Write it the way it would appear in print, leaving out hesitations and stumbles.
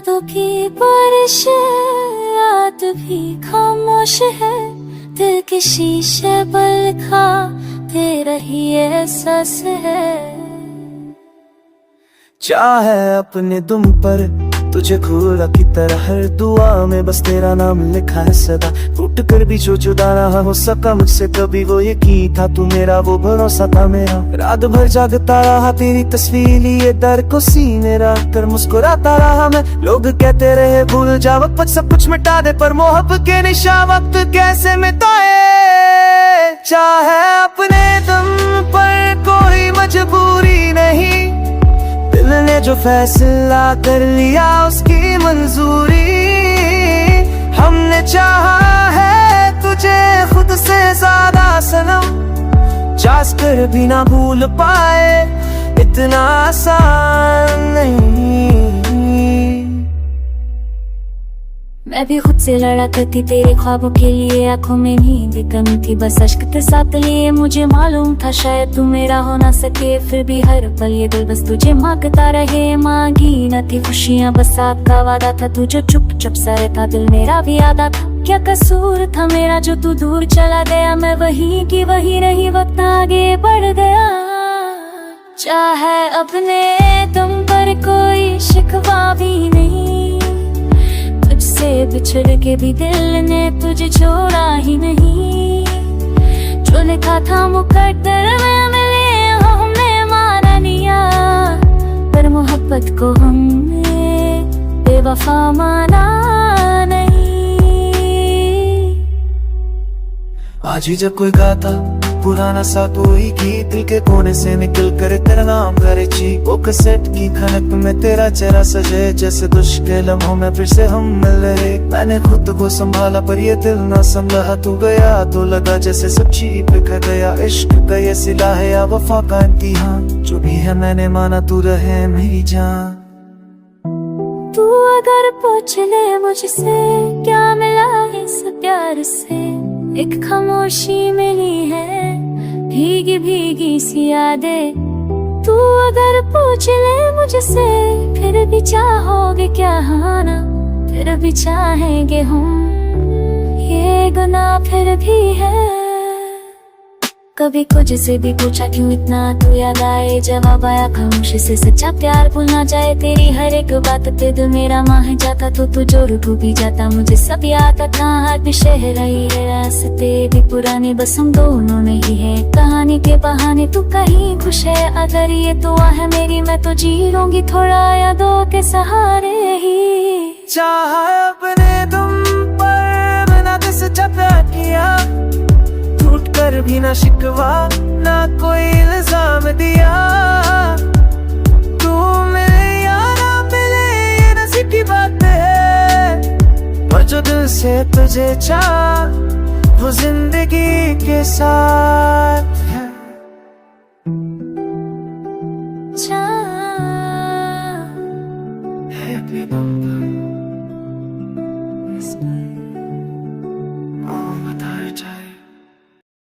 यादों की बारिश याद भी खामोश है, दिल के शीशे पर लिखा तेरा ही एहसास है। चाहे अपने दुम पर तुझे खुदा की तरह, हर दुआ में बस तेरा नाम लिखा है सदा। टूट कर भी जो जुदा ना हो सका मुझसे कभी, वो यकीन था तू मेरा, वो भरोसा था मेरा। रात भर जागता रहा तेरी तस्वीर लिए दर को सीने रख कर मुस्कुराता रहा मैं। लोग कहते रहे भूल जा वक्त सब कुछ मिटा दे, पर मोहब्बत के निशा वक्त कैसे मिटाए। चाहे अपने दम पर कोई मजबूरी नहीं, दिल ने जो फैसला कर लिया उसकी मंजूरी। हमने चाहा है तुझे खुद से ज्यादा सनम, चाह कर भी ना भूल पाए इतना आसान नहीं। मैं भी खुद से लड़ा करती तेरे ख्वाबों के लिए, आंखों में नींद कमी थी बस अश्क के साथ लिए। मुझे मालूम था शायद तू मेरा हो ना सके, फिर भी हर पल ये दिल बस तुझे मांगता रहे। मांगी न थी खुशियाँ बस साथ का वादा था, तू जो चुप चुप सा रहता दिल मेरा भी आदा था। क्या कसूर था मेरा जो तू दूर चला गया, मैं वही की वही रही वक्त आगे बढ़ गया। चाहे अपने दम पर कोई शिकवा भी नहीं, तुझसे बिछड़ के भी दिल ने तुझे छोड़ा ही नहीं। जो लिखा था मुकद्दर में मिले हमने माना लिया, पर मोहब्बत को हमने बेवफा माना नहीं। आज ही जब कोई गाता पुराना सा कोई गीत, दिल के कोने से निकल कर तेरा नाम करे ची। वो कैसेट की खनक में तेरा चेहरा सजे, जैसे दुश्के लम्हों में फिर से हम मिल रहे। मैंने खुद को संभाला पर ये दिल ना संभला, तू गया तो लगा जैसे सब चीज बिखर गया। इश्क का ये सिला है या वफा का इम्तिहान, जो भी है मैंने माना तू रहे मेरी जान। तू अगर पूछ ले मुझसे क्या मिला इस प्यार से, एक खामोशी मिली है भीगी भीगी सी यादें। तू अगर पूछ ले मुझसे फिर भी चाहोगे क्या, हाँ ना फिर भी चाहेंगे हम, ये गुनाह फिर भी है। कभी कुछ से भी पूछा क्यों इतना तू याद आए, जवाब आया खामोशी से सच्चा प्यार भूल ना जाए। तेरी हर एक बात पे दिल मेरा माह जाता, तो तू जो रुक भी जाता मुझे सब याद था। हर भी शहर ही है रास्ते भी पुराने, बस हम दोनों में ही है कहानी के बहाने। तू कहीं खुश है अगर ये दुआ है मेरी, मैं तो जी लूंगी थोड़ा यादों के सहारे ही। चाहा अपने तुम पर बिना किसी प्यार किया, टूट कर भी ना शिकवा ना कोई इल्जाम दिया। तू मिले या ना मिले ये नसीब की बात है, पर जो दिल से तुझे चाह वो जिंदगी के साथ